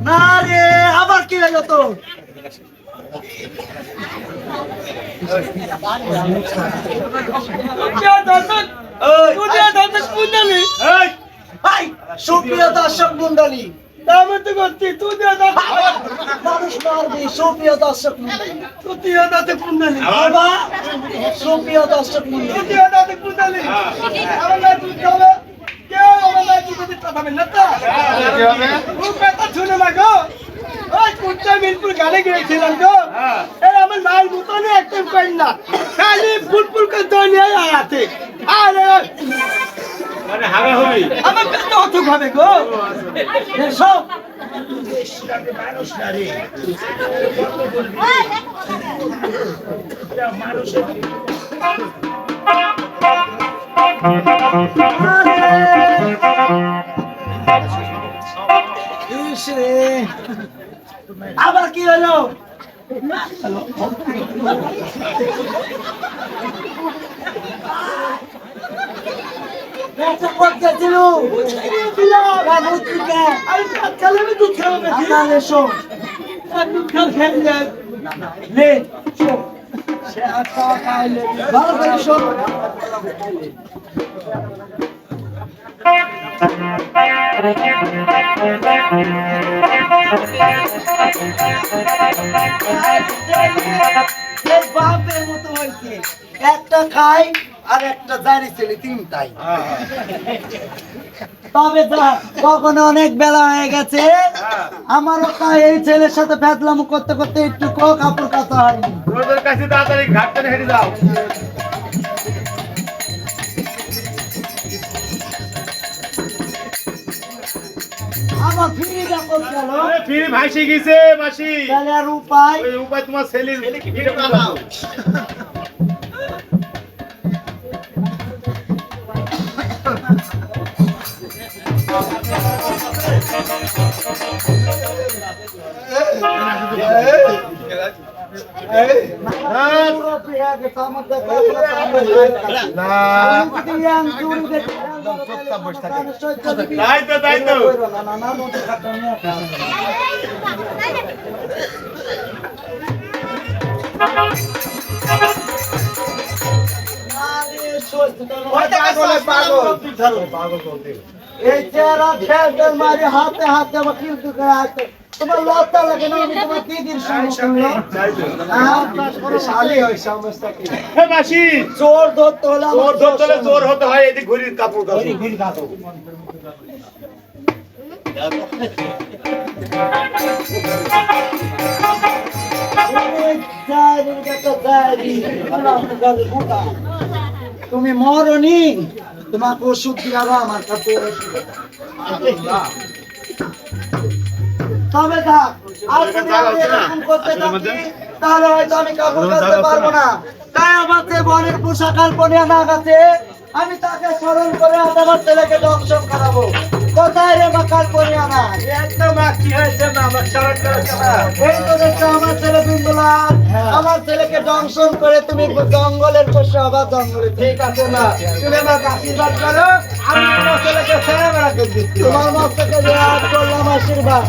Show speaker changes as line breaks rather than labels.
না রে, আবার কি হলো তো? সুপ্রিয় দর্শক মন্ডলী, সুপ্রিয় দর্শক মন্ডলী, সুপ্রিয় দর্শক মন্ডলী, মিরপুর গানে গিয়েছিলাম তো, আমার লাল বুতনে একদম করেন না, খালি ফুটফুল করে দলিয়ে আছে। আরে
মানে হাগা হবে
আমার পেট অথক হবে গো। সব
মানুষ না রে
আবার কি হলো? বাপের মতো হয়েছে, একটা খাই আর একটা জারি ছেলে তিনটাই। তবে কখনো অনেক বেলা হয়ে গেছে, আমারও এই ছেলের সাথে ফেতলাম করতে করতে একটু কাপড় কাচা হয়নি।
তোদের কাছে তাড়াতাড়ি ঘাটটা হেঁটে যাও।
আমার ফিরিটা করতে গেল,
ফিরে ভাসে গেছে মাসি।
তাহলে আর উপায়?
ওই উপায় তোমার ছেলের তাই তো
এই চেহারা ফেলতে মারি হাতে হাতে আবার কিন্তু আসতে তোমার লজ্জা লাগে না? আমি তোমার দিদির
মাসি
চোর ধরতে হলে
চোর হতে হয়। এদিক ঘুরির কাপড়
তুমি মরনি, তোমাকে ওষুধ দিয়াবো আমার কাছে। তবে আর যদি আমি এরকম করতে থাকি তাহলে হয়তো আমি কাপড় কাচতে পারবো না। তাই আমার যে বনের পোশাক আলপনিয়া না গেছে, আমি তাকে স্মরণ করে আমার ছেলেকে দংশন করাবো। কোথায় রে মাকাল পরিয়া না?
একদম কি হয়েছে না আমার স্মরণ করেছে না।
এই তো দেখছো আমার ছেলে বিন্দুলা, আমার ছেলেকে দংশন করে তুমি জঙ্গলের পশু আবার জঙ্গলে।
ঠিক আছে না, তুমি আমাকে আশীর্বাদ করো, আমি তোমার ছেলেকে ছেড়ে বেড়া করে দিচ্ছি।
তোমার মস্তকে করলাম আশীর্বাদ।